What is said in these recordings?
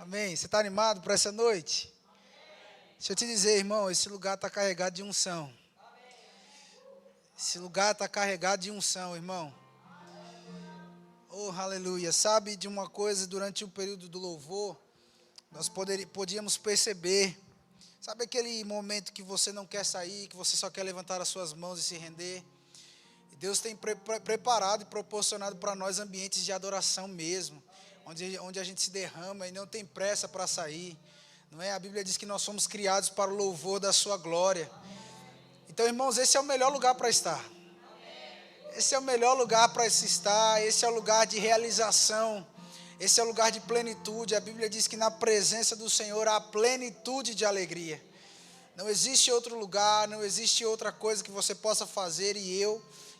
Amém. Você está animado para essa noite? Deixa eu te dizer, irmão, esse lugar está carregado de unção. Esse lugar está carregado de unção, irmão. Oh, aleluia. Sabe de uma coisa, durante o período do louvor, nós podíamos perceber, sabe aquele momento que você não quer sair, que você só quer levantar as suas mãos e se render? E Deus tem preparado e proporcionado para nós ambientes de adoração mesmo, onde a gente se derrama e não tem pressa para sair. Não é? A Bíblia diz que nós somos criados para o louvor da sua glória. Então, irmãos, esse é o melhor lugar para estar. Esse é o melhor lugar para se estar, esse é o lugar de realização, esse é o lugar de plenitude. A Bíblia diz que na presença do Senhor há plenitude de alegria. Não existe outro lugar, não existe outra coisa que você possa fazer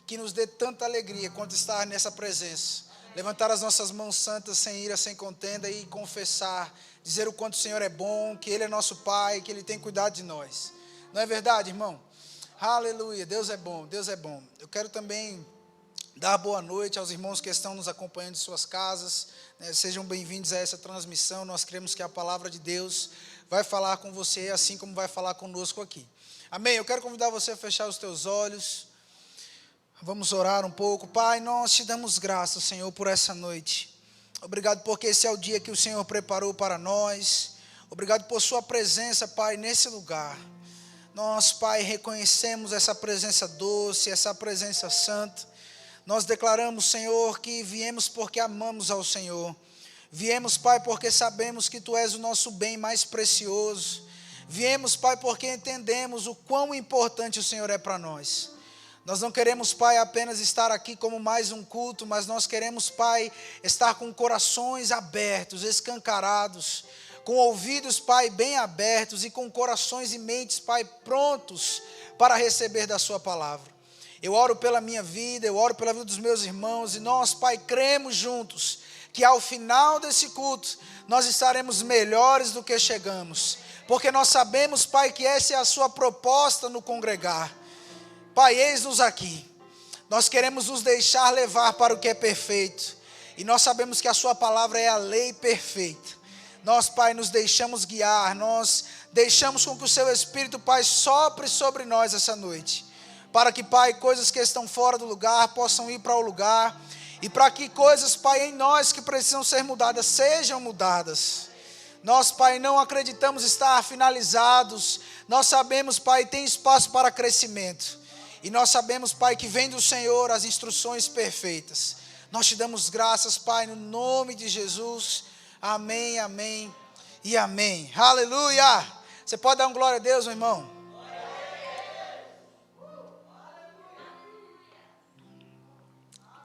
que nos dê tanta alegria quanto estar nessa presença. Levantar as nossas mãos santas sem ira, sem contenda e confessar, dizer o quanto o Senhor é bom, que Ele é nosso Pai, que Ele tem cuidado de nós. Não é verdade, irmão? Aleluia, Deus é bom, Deus é bom. Eu quero também dar boa noite aos irmãos que estão nos acompanhando em suas casas, né? Sejam bem-vindos a essa transmissão. Nós cremos que a palavra de Deus vai falar com você, assim como vai falar conosco aqui. Amém? Eu quero convidar você a fechar os teus olhos. Vamos orar um pouco. Pai, nós te damos graças, Senhor, por essa noite. Obrigado porque esse é o dia que o Senhor preparou para nós. Obrigado por sua presença, Pai, nesse lugar. Nós, Pai, reconhecemos essa presença doce, essa presença santa. Nós declaramos, Senhor, que viemos porque amamos ao Senhor. Viemos, Pai, porque sabemos que Tu és o nosso bem mais precioso. Viemos, Pai, porque entendemos o quão importante o Senhor é para nós. Nós não queremos, Pai, apenas estar aqui como mais um culto, mas nós queremos, Pai, estar com corações abertos, escancarados, com ouvidos, Pai, bem abertos e com corações e mentes, Pai, prontos para receber da Sua palavra. Eu oro pela minha vida, eu oro pela vida dos meus irmãos e nós, Pai, cremos juntos que ao final desse culto nós estaremos melhores do que chegamos, porque nós sabemos, Pai, que essa é a Sua proposta no congregar. Pai, eis-nos aqui. Nós queremos nos deixar levar para o que é perfeito e nós sabemos que a Sua palavra é a lei perfeita. Nós, Pai, nos deixamos guiar, nós deixamos com que o Seu Espírito, Pai, sopre sobre nós essa noite, para que, Pai, coisas que estão fora do lugar possam ir para o lugar, e para que coisas, Pai, em nós que precisam ser mudadas, sejam mudadas. Nós, Pai, não acreditamos estar finalizados, nós sabemos, Pai, tem espaço para crescimento, e nós sabemos, Pai, que vem do Senhor as instruções perfeitas. Nós te damos graças, Pai, no nome de Jesus. Amém, amém e amém. Aleluia! Você pode dar um glória a Deus, meu irmão?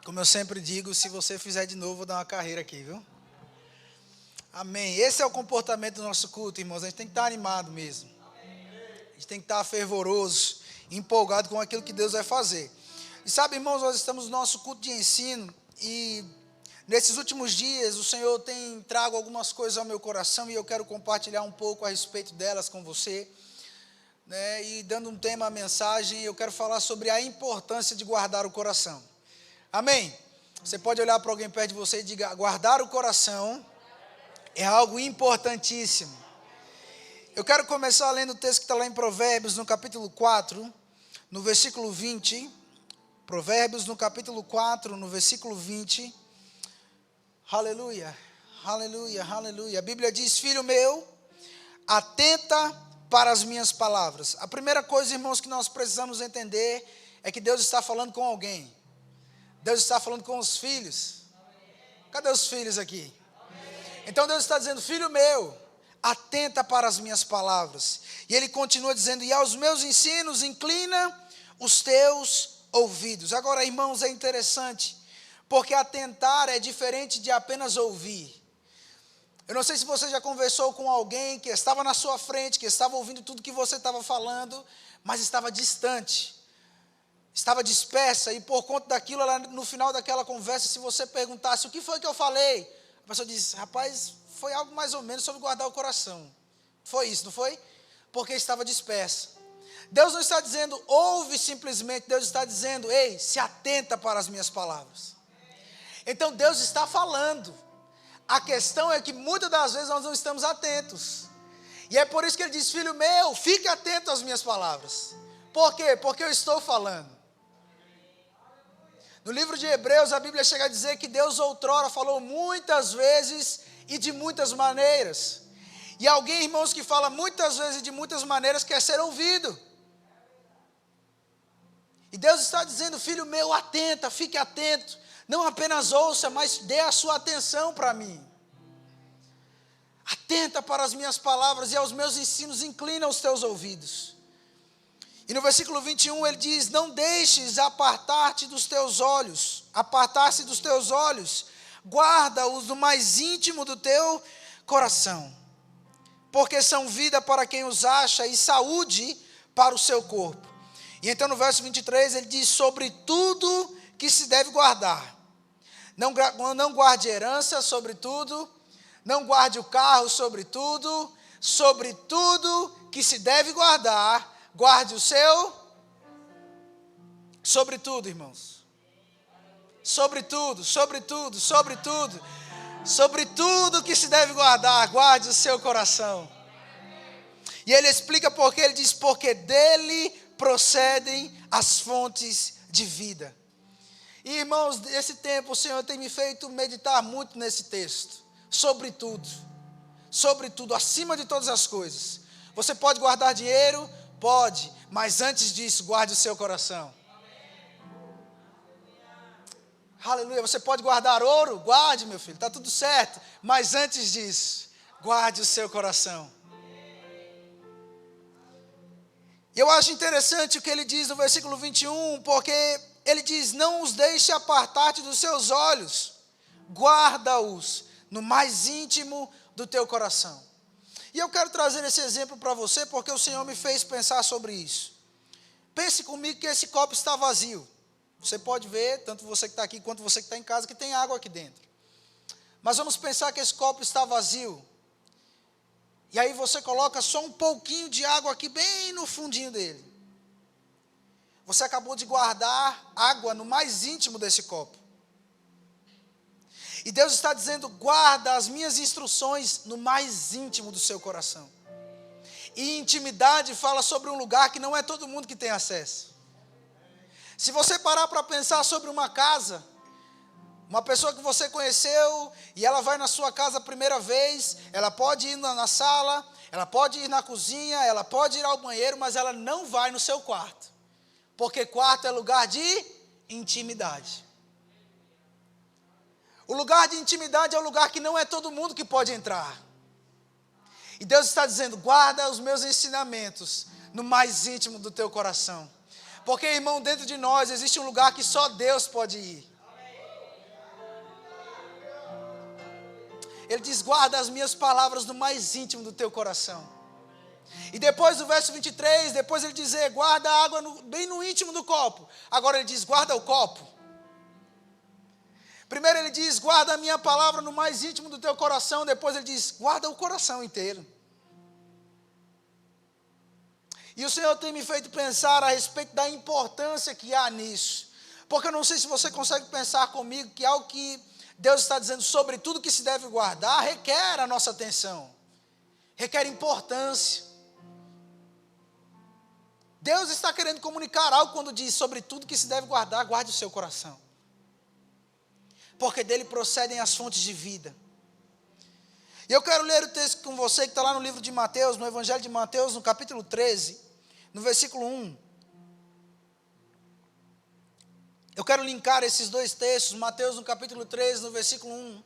Como eu sempre digo, se você fizer de novo, vou dar uma carreira aqui, viu? Amém. Esse é o comportamento do nosso culto, irmãos. A gente tem que estar animado mesmo. A gente tem que estar fervoroso, empolgado com aquilo que Deus vai fazer. E sabe, irmãos, nós estamos no nosso culto de ensino e nesses últimos dias, o Senhor tem trago algumas coisas ao meu coração e eu quero compartilhar um pouco a respeito delas com você, né? E dando um tema à mensagem, eu quero falar sobre a importância de guardar o coração. Amém? Você pode olhar para alguém perto de você e diga: guardar o coração é algo importantíssimo. Eu quero começar lendo o texto que está lá em Provérbios, no capítulo 4, no versículo 20. Provérbios, no capítulo 4, no versículo 20. Aleluia, aleluia, aleluia. A Bíblia diz: filho meu, atenta para as minhas palavras. A primeira coisa, irmãos, que nós precisamos entender é que Deus está falando com alguém. Deus está falando com os filhos. Cadê os filhos aqui? Então Deus está dizendo: filho meu, atenta para as minhas palavras. E Ele continua dizendo: e aos meus ensinos inclina os teus ouvidos. Agora, irmãos, é interessante, porque atentar é diferente de apenas ouvir. Eu não sei se você já conversou com alguém que estava na sua frente, que estava ouvindo tudo que você estava falando, mas estava distante, estava dispersa, e por conta daquilo, no final daquela conversa, se você perguntasse: o que foi que eu falei? A pessoa diz: rapaz, foi algo mais ou menos sobre guardar o coração. Foi isso, não foi? Porque estava dispersa. Deus não está dizendo ouve simplesmente, Deus está dizendo: ei, se atenta para as minhas palavras. Então Deus está falando. A questão é que muitas das vezes nós não estamos atentos. E é por isso que ele diz, filho meu, fique atento às minhas palavras. Por quê? Porque eu estou falando. No livro de Hebreus, a Bíblia chega a dizer que Deus outrora falou muitas vezes e de muitas maneiras. E alguém, irmãos, que fala muitas vezes e de muitas maneiras quer ser ouvido. E Deus está dizendo, filho meu, atenta, fique atento. Não apenas ouça, mas dê a sua atenção para mim. Atenta para as minhas palavras e aos meus ensinos, inclina os teus ouvidos. E no versículo 21 ele diz, não deixes apartar-se dos teus olhos, guarda-os no mais íntimo do teu coração, porque são vida para quem os acha e saúde para o seu corpo. E então no verso 23 ele diz, sobre tudo que se deve guardar, não guarde herança, sobretudo, não guarde o carro, sobretudo que se deve guardar, guarde o seu, sobretudo, irmãos, sobretudo que se deve guardar, guarde o seu coração. E ele explica porque, ele diz, porque dele procedem as fontes de vida. E irmãos, nesse tempo o Senhor tem me feito meditar muito nesse texto, sobretudo, acima de todas as coisas. Você pode guardar dinheiro? Pode, mas antes disso, guarde o seu coração. Aleluia, você pode guardar ouro? Guarde, meu filho, está tudo certo. Mas antes disso, guarde o seu coração. E eu acho interessante o que ele diz no versículo 21, porque ele diz, não os deixe apartar-te dos seus olhos, guarda-os no mais íntimo do teu coração. E eu quero trazer esse exemplo para você, porque o Senhor me fez pensar sobre isso. Pense comigo que esse copo está vazio. Você pode ver, tanto você que está aqui, quanto você que está em casa, que tem água aqui dentro. Mas vamos pensar que esse copo está vazio. E aí você coloca só um pouquinho de água aqui, bem no fundinho dele. Você acabou de guardar água no mais íntimo desse copo. E Deus está dizendo, guarda as minhas instruções no mais íntimo do seu coração. E intimidade fala sobre um lugar que não é todo mundo que tem acesso. Se você parar para pensar sobre uma casa, uma pessoa que você conheceu e ela vai na sua casa a primeira vez, ela pode ir na sala, ela pode ir na cozinha, ela pode ir ao banheiro, mas ela não vai no seu quarto. Porque quarto é lugar de intimidade. O lugar de intimidade é o lugar que não é todo mundo que pode entrar. E Deus está dizendo, guarda os meus ensinamentos no mais íntimo do teu coração. Porque, irmão, dentro de nós existe um lugar que só Deus pode ir. Ele diz, guarda as minhas palavras no mais íntimo do teu coração. E depois do verso 23, depois ele diz, guarda a água bem no íntimo do copo. Agora ele diz, guarda o copo. Primeiro ele diz, guarda a minha palavra no mais íntimo do teu coração. Depois ele diz, guarda o coração inteiro. E o Senhor tem me feito pensar a respeito da importância que há nisso. Porque eu não sei se você consegue pensar comigo que algo que Deus está dizendo sobre tudo que se deve guardar requer a nossa atenção. Requer importância. Deus está querendo comunicar algo quando diz sobre tudo que se deve guardar, guarde o seu coração. Porque dele procedem as fontes de vida. E eu quero ler o texto com você que está lá no livro de Mateus, no Evangelho de Mateus, no capítulo 13, no versículo 1. Eu quero linkar esses dois textos, Mateus no capítulo 13, no versículo 1.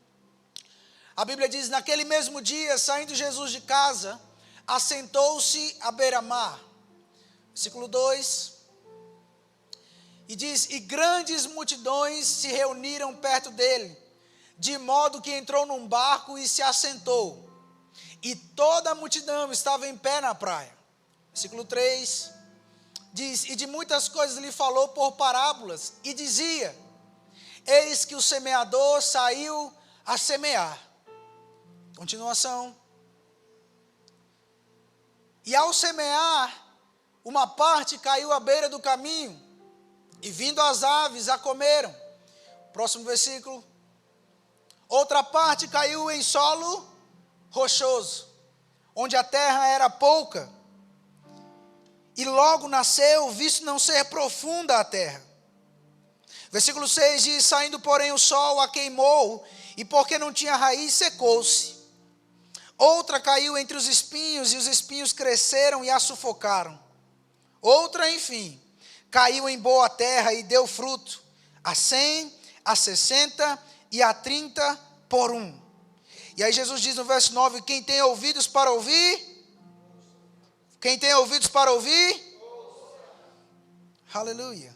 A Bíblia diz, naquele mesmo dia, saindo Jesus de casa, assentou-se à beira-mar. Versículo 2. E diz, e grandes multidões se reuniram perto dele, de modo que entrou num barco e se assentou. E toda a multidão estava em pé na praia. Versículo 3. Diz, e de muitas coisas lhe falou por parábolas, e dizia, eis que o semeador saiu a semear. Continuação. E ao semear, uma parte caiu à beira do caminho, e vindo as aves a comeram. Próximo versículo. Outra parte caiu em solo rochoso, onde a terra era pouca, e logo nasceu, visto não ser profunda a terra. Versículo 6 diz: saindo porém o sol a queimou, e porque não tinha raiz, secou-se. Outra caiu entre os espinhos, e os espinhos cresceram e a sufocaram. Outra, enfim, caiu em boa terra e deu fruto, a 100, a 60 e a 30 por um. E aí Jesus diz no verso 9: quem tem ouvidos para ouvir? Quem tem ouvidos para ouvir? Aleluia.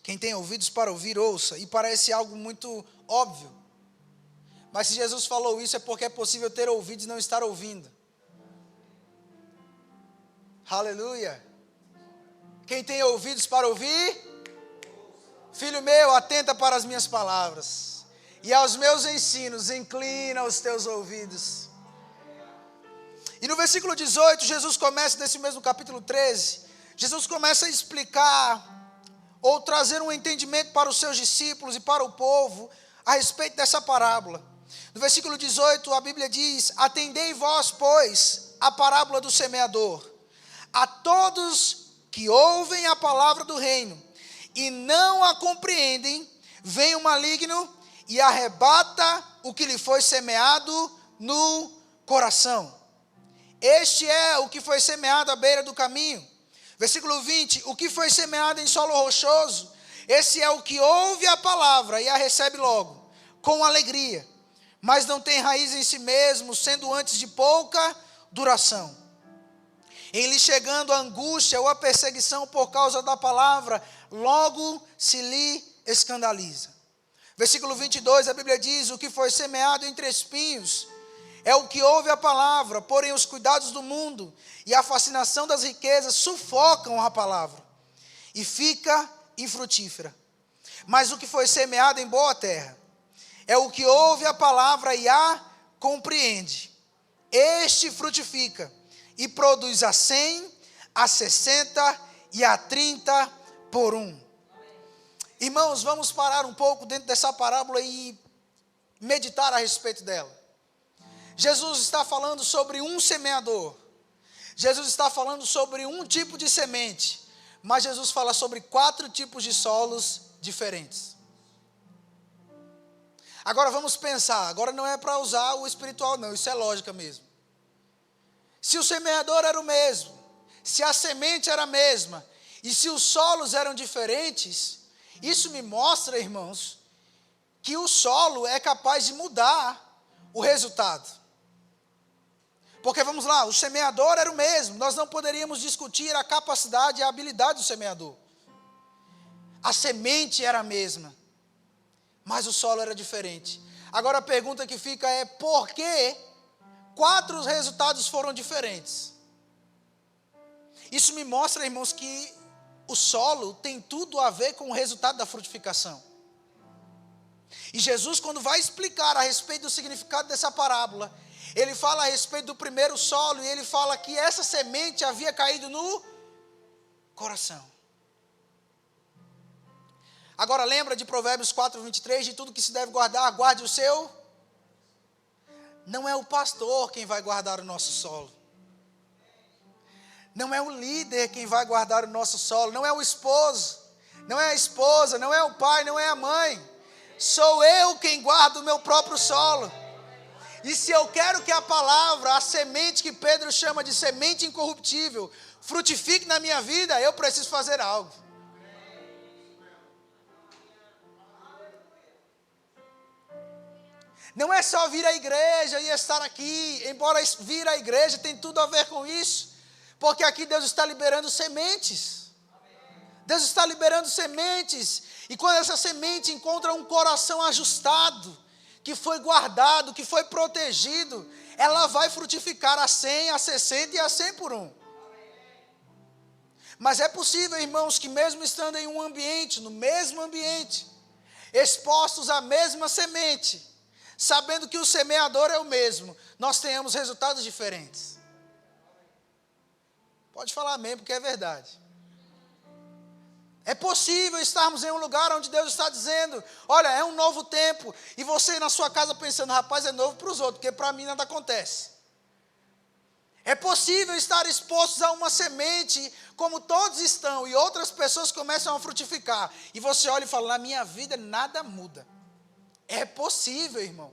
Quem tem ouvidos para ouvir, ouça. E parece algo muito óbvio. Mas se Jesus falou isso, é porque é possível ter ouvidos e não estar ouvindo. Aleluia. Quem tem ouvidos para ouvir? Filho meu, atenta para as minhas palavras. E aos meus ensinos, inclina os teus ouvidos. E no versículo 18, Jesus começa, nesse mesmo capítulo 13, Jesus começa a explicar ou trazer um entendimento para os seus discípulos e para o povo a respeito dessa parábola. No versículo 18, a Bíblia diz: atendei vós, pois, a parábola do semeador. A todos que ouvem a palavra do reino e não a compreendem, vem o maligno e arrebata o que lhe foi semeado no coração. Este é o que foi semeado à beira do caminho. Versículo 20, o que foi semeado em solo rochoso, esse é o que ouve a palavra e a recebe logo, com alegria, mas não tem raiz em si mesmo, sendo antes de pouca duração. Em lhe chegando a angústia ou a perseguição por causa da palavra, logo se lhe escandaliza. Versículo 22, a Bíblia diz: o que foi semeado entre espinhos é o que ouve a palavra, porém os cuidados do mundo e a fascinação das riquezas sufocam a palavra e fica infrutífera. Mas o que foi semeado em boa terra é o que ouve a palavra e a compreende. Este frutifica e produz a 100, a 60 e a 30 por um. Irmãos, vamos parar um pouco dentro dessa parábola e meditar a respeito dela. Jesus está falando sobre um semeador. Jesus está falando sobre um tipo de semente. Mas Jesus fala sobre 4 tipos de solos diferentes. Agora vamos pensar. Agora não é para usar o espiritual não. Isso é lógica mesmo. Se o semeador era o mesmo, se a semente era a mesma, e se os solos eram diferentes, isso me mostra, irmãos, que o solo é capaz de mudar o resultado. Porque vamos lá, o semeador era o mesmo, nós não poderíamos discutir a capacidade e a habilidade do semeador. A semente era a mesma, mas o solo era diferente. Agora a pergunta que fica é: por que 4 resultados foram diferentes? Isso me mostra, irmãos, que o solo tem tudo a ver com o resultado da frutificação. E Jesus, quando vai explicar a respeito do significado dessa parábola, ele fala a respeito do primeiro solo, e ele fala que essa semente havia caído no coração. Agora lembra de Provérbios 4:23, de tudo que se deve guardar, guarde o seu. Não é o pastor quem vai guardar o nosso solo. Não é o líder quem vai guardar o nosso solo. Não é o esposo, não é a esposa, não é o pai, não é a mãe. Sou eu quem guardo o meu próprio solo. E se eu quero que a palavra, a semente que Pedro chama de semente incorruptível, frutifique na minha vida, eu preciso fazer algo. Não é só vir à igreja e estar aqui, embora vir à igreja tem tudo a ver com isso, porque aqui Deus está liberando sementes. Deus está liberando sementes, e quando essa semente encontra um coração ajustado, que foi guardado, que foi protegido, ela vai frutificar a 100, a 60 e a 100 por um. Mas é possível, irmãos, que mesmo estando em um ambiente, no mesmo ambiente, expostos à mesma semente, sabendo que o semeador é o mesmo, nós tenhamos resultados diferentes. Pode falar amém, porque é verdade. É possível estarmos em um lugar onde Deus está dizendo, olha, é um novo tempo, e você na sua casa pensando, rapaz, é novo para os outros, porque para mim nada acontece. É possível estar expostos a uma semente, como todos estão, e outras pessoas começam a frutificar, e você olha e fala, na minha vida nada muda. É possível, irmão,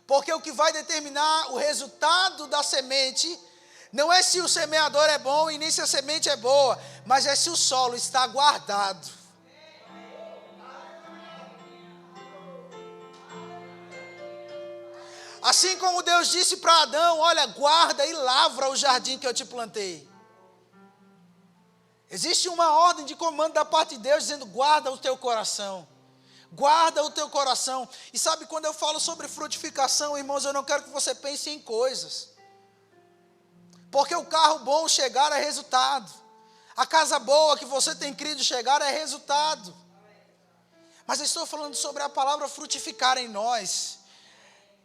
porque o que vai determinar o resultado da semente, não é se o semeador é bom e nem se a semente é boa, mas é se o solo está guardado. Assim como Deus disse para Adão, olha, guarda e lavra o jardim que eu te plantei. Existe uma ordem de comando da parte de Deus dizendo, guarda o teu coração. Guarda o teu coração. E sabe, quando eu falo sobre frutificação, irmãos, eu não quero que você pense em coisas. Porque o carro bom chegar é resultado. A casa boa que você tem crido chegar é resultado. Mas eu estou falando sobre a palavra frutificar em nós.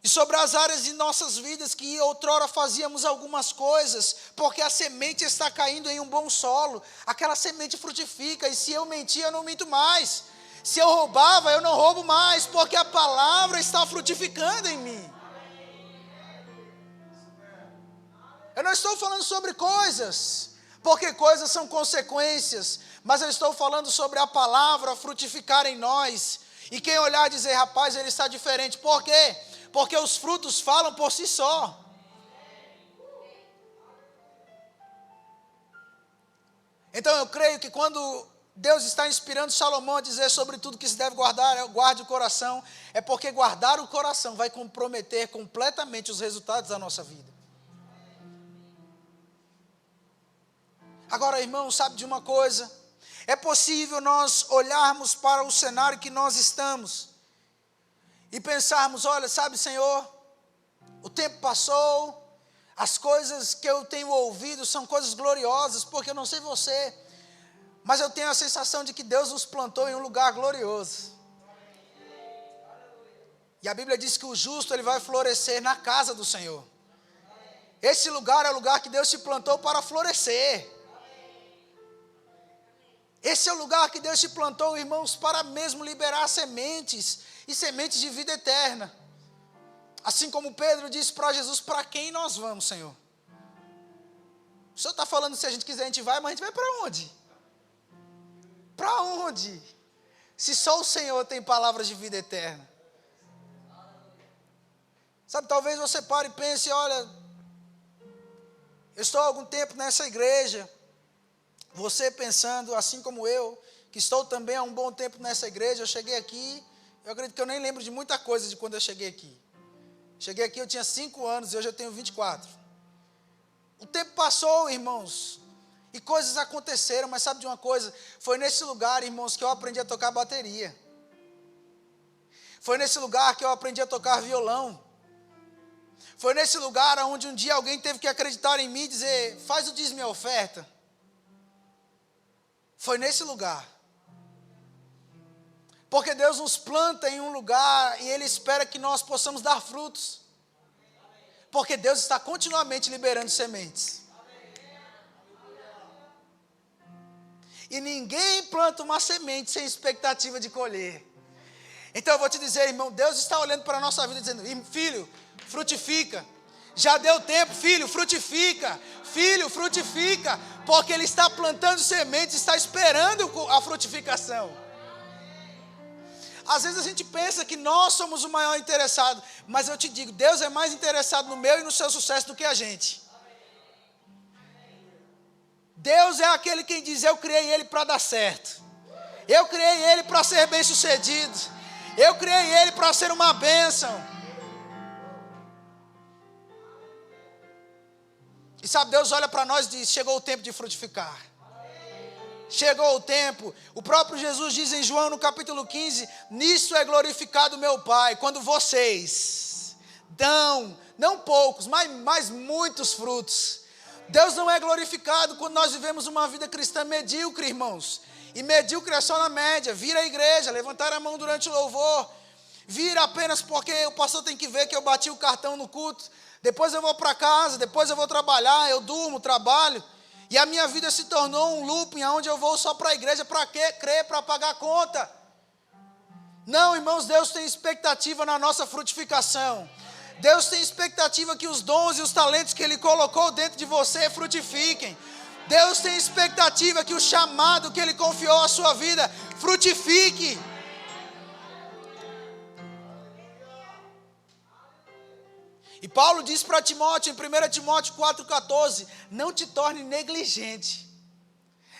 E sobre as áreas de nossas vidas que outrora fazíamos algumas coisas, porque a semente está caindo em um bom solo. Aquela semente frutifica, e se eu mentia, eu não minto mais. Se eu roubava, eu não roubo mais, porque a palavra está frutificando em mim. Eu não estou falando sobre coisas, porque coisas são consequências, mas eu estou falando sobre a palavra frutificar em nós. E quem olhar e dizer, rapaz, ele está diferente. Por quê? Porque os frutos falam por si só. Então eu creio que quando Deus está inspirando Salomão a dizer sobre tudo que se deve guardar, guarde o coração, é porque guardar o coração vai comprometer completamente os resultados da nossa vida. Agora, irmão, sabe de uma coisa? É possível nós olharmos para o cenário que nós estamos e pensarmos, olha, sabe, Senhor, o tempo passou, as coisas que eu tenho ouvido são coisas gloriosas, porque eu não sei você, mas eu tenho a sensação de que Deus nos plantou em um lugar glorioso. E a Bíblia diz que o justo ele vai florescer na casa do Senhor. Esse lugar é o lugar que Deus te plantou para florescer. Esse é o lugar que Deus te plantou, irmãos, para mesmo liberar sementes, e sementes de vida eterna. Assim como Pedro disse para Jesus, para quem nós vamos, Senhor? O Senhor está falando, se a gente quiser a gente vai, mas a gente vai para onde? Para onde? Se só o Senhor tem palavras de vida eterna. Sabe, talvez você pare e pense, olha, eu estou há algum tempo nessa igreja. Você pensando, assim como eu, que estou também há um bom tempo nessa igreja, eu cheguei aqui, eu acredito que eu nem lembro de muita coisa de quando eu cheguei aqui. Cheguei aqui, eu tinha 5 anos e hoje eu tenho 24. O tempo passou, irmãos, e coisas aconteceram, mas sabe de uma coisa? Foi nesse lugar, irmãos, que eu aprendi a tocar bateria. Foi nesse lugar que eu aprendi a tocar violão. Foi nesse lugar onde um dia alguém teve que acreditar em mim e dizer, faz o dízimo e a oferta. Foi nesse lugar. Porque Deus nos planta em um lugar e Ele espera que nós possamos dar frutos. Porque Deus está continuamente liberando sementes. E ninguém planta uma semente sem expectativa de colher. Então eu vou te dizer, irmão, Deus está olhando para a nossa vida dizendo, filho, frutifica. Já deu tempo, filho, frutifica. Filho, frutifica. Porque Ele está plantando sementes, está esperando a frutificação. Às vezes a gente pensa que nós somos o maior interessado, mas eu te digo, Deus é mais interessado no meu e no seu sucesso do que a gente. Deus é aquele quem diz, eu criei ele para dar certo. Eu criei ele para ser bem sucedido. Eu criei ele para ser uma bênção. E sabe, Deus olha para nós e diz, chegou o tempo de frutificar. Chegou o tempo. O próprio Jesus diz em João no capítulo 15, nisso é glorificado meu Pai, quando vocês dão, não poucos, mas muitos frutos. Deus não é glorificado quando nós vivemos uma vida cristã medíocre, irmãos. E medíocre é só na média. Vir à igreja, levantar a mão durante o louvor. Vir apenas porque o pastor tem que ver que eu bati o cartão no culto. Depois eu vou para casa, depois eu vou trabalhar, eu durmo, trabalho. E a minha vida se tornou um looping, onde eu vou só para a igreja, para quê? Crer, para pagar a conta. Não, irmãos, Deus tem expectativa na nossa frutificação. Deus tem expectativa que os dons e os talentos que Ele colocou dentro de você frutifiquem. Deus tem expectativa que o chamado que Ele confiou à sua vida frutifique. E Paulo diz para Timóteo, em 1 Timóteo 4,14, não te torne negligente.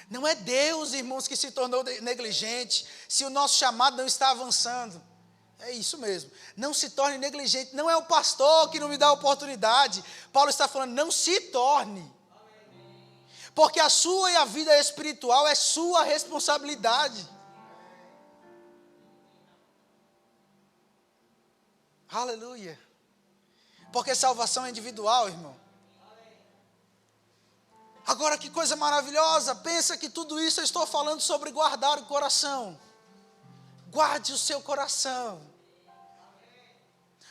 Não é Deus, irmãos, que se tornou negligente, se o nosso chamado não está avançando. É isso mesmo, não se torne negligente. Não é o pastor que não me dá a oportunidade. Paulo está falando, não se torne. Porque a sua e a vida espiritual é sua responsabilidade. Aleluia. Porque salvação é individual, irmão. Agora que coisa maravilhosa, pensa que tudo isso eu estou falando sobre guardar o coração. Guarde o seu coração.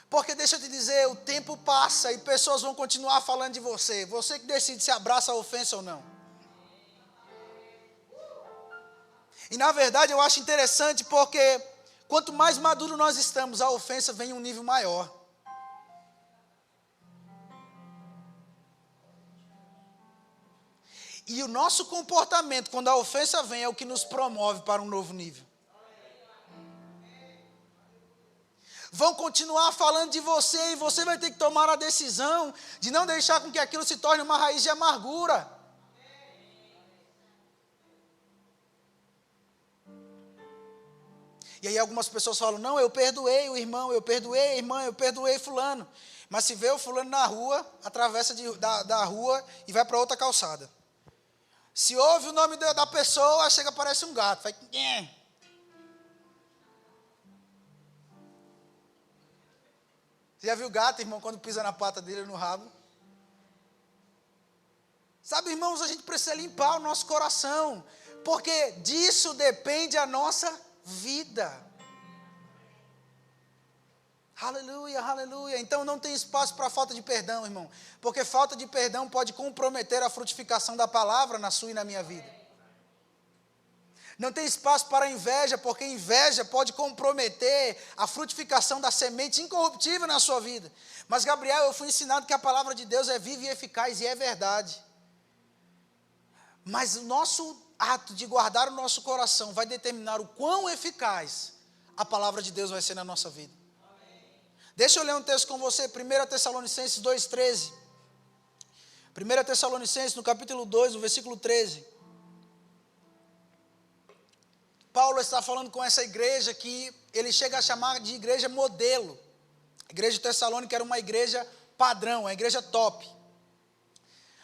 Porque deixa eu te dizer, o tempo passa e pessoas vão continuar falando de você. Você que decide se abraça a ofensa ou não. E na verdade eu acho interessante porque quanto mais maduro nós estamos, a ofensa vem em um nível maior. E o nosso comportamento, quando a ofensa vem, é o que nos promove para um novo nível. Vão continuar falando de você e você vai ter que tomar a decisão de não deixar com que aquilo se torne uma raiz de amargura. E aí algumas pessoas falam, não, eu perdoei o irmão, eu perdoei a irmã, eu perdoei fulano. Mas se vê o fulano na rua, atravessa da rua e vai para outra calçada. Se ouve o nome da pessoa, chega, parece um gato. Faz... Você já viu o gato, irmão, quando pisa na pata dele no rabo? Sabe, irmãos, a gente precisa limpar o nosso coração, porque disso depende a nossa vida. Aleluia, aleluia. Então não tem espaço para falta de perdão, irmão, porque falta de perdão pode comprometer a frutificação da palavra na sua e na minha vida. Não tem espaço para inveja, porque inveja pode comprometer a frutificação da semente incorruptível na sua vida. Mas, Gabriel, eu fui ensinado que a palavra de Deus é viva e eficaz, e é verdade. Mas o nosso ato de guardar o nosso coração vai determinar o quão eficaz a palavra de Deus vai ser na nossa vida. Deixa eu ler um texto com você, 1 Tessalonicenses 2,13. 1 Tessalonicenses, no capítulo 2, no versículo 13. Paulo está falando com essa igreja que ele chega a chamar de igreja modelo. A igreja de Tessalônica era uma igreja padrão, uma igreja top.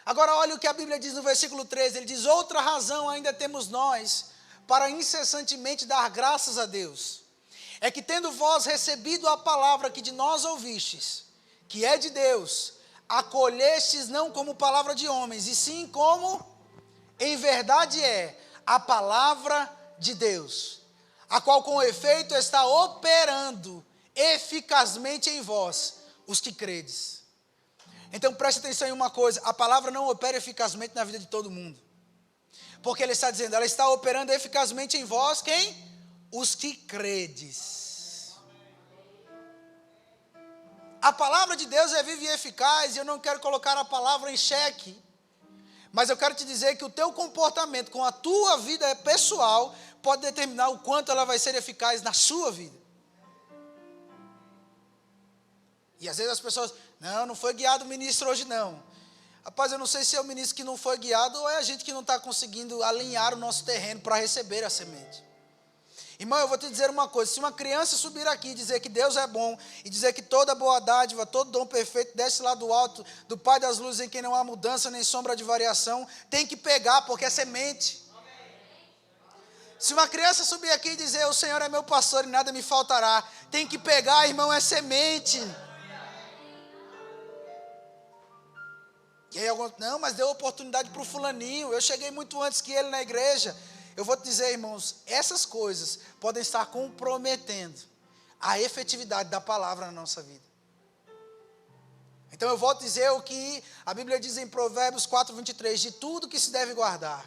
Agora olha o que a Bíblia diz no versículo 13, ele diz, outra razão ainda temos nós, para incessantemente dar graças a Deus, é que tendo vós recebido a palavra que de nós ouvistes, que é de Deus, acolhestes não como palavra de homens, e sim como, em verdade é, a palavra de Deus, a qual com efeito está operando eficazmente em vós, os que credes. Então preste atenção em uma coisa, a palavra não opera eficazmente na vida de todo mundo, porque ele está dizendo, ela está operando eficazmente em vós, quem? Os que credes. A palavra de Deus é viva e eficaz, e eu não quero colocar a palavra em xeque, mas eu quero te dizer que o teu comportamento com a tua vida pessoal pode determinar o quanto ela vai ser eficaz na sua vida. E às vezes as pessoas, não foi guiado o ministro hoje não. Rapaz, eu não sei se é o ministro que não foi guiado ou é a gente que não está conseguindo alinhar o nosso terreno para receber a semente. Irmão, eu vou te dizer uma coisa, se uma criança subir aqui e dizer que Deus é bom, e dizer que toda boa dádiva, todo dom perfeito desce lá do alto, do Pai das luzes, em quem não há mudança nem sombra de variação, tem que pegar, porque é semente. Se uma criança subir aqui e dizer, o Senhor é meu pastor e nada me faltará, tem que pegar, irmão, é semente. E aí alguns, não, mas deu oportunidade para o fulaninho, eu cheguei muito antes que ele na igreja. Eu vou te dizer, irmãos, essas coisas podem estar comprometendo a efetividade da palavra na nossa vida. Então eu volto a dizer o que a Bíblia diz em Provérbios 4:23, de tudo que se deve guardar.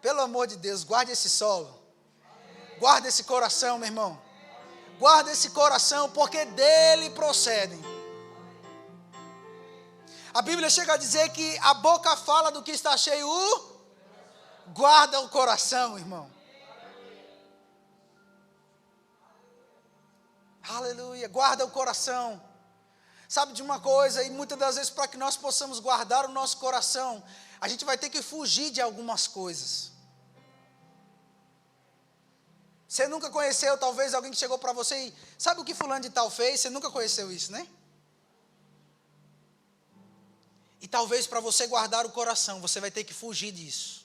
Pelo amor de Deus, guarde esse solo. Guarde esse coração, meu irmão. Guarde esse coração, porque dele procedem. A Bíblia chega a dizer que a boca fala do que está cheio, guarda o coração, irmão. Aleluia, guarda o coração. Sabe de uma coisa, e muitas das vezes para que nós possamos guardar o nosso coração, a gente vai ter que fugir de algumas coisas. Você nunca conheceu, talvez, alguém que chegou para você e sabe o que fulano de tal fez? Você nunca conheceu isso, né? E talvez para você guardar o coração, você vai ter que fugir disso.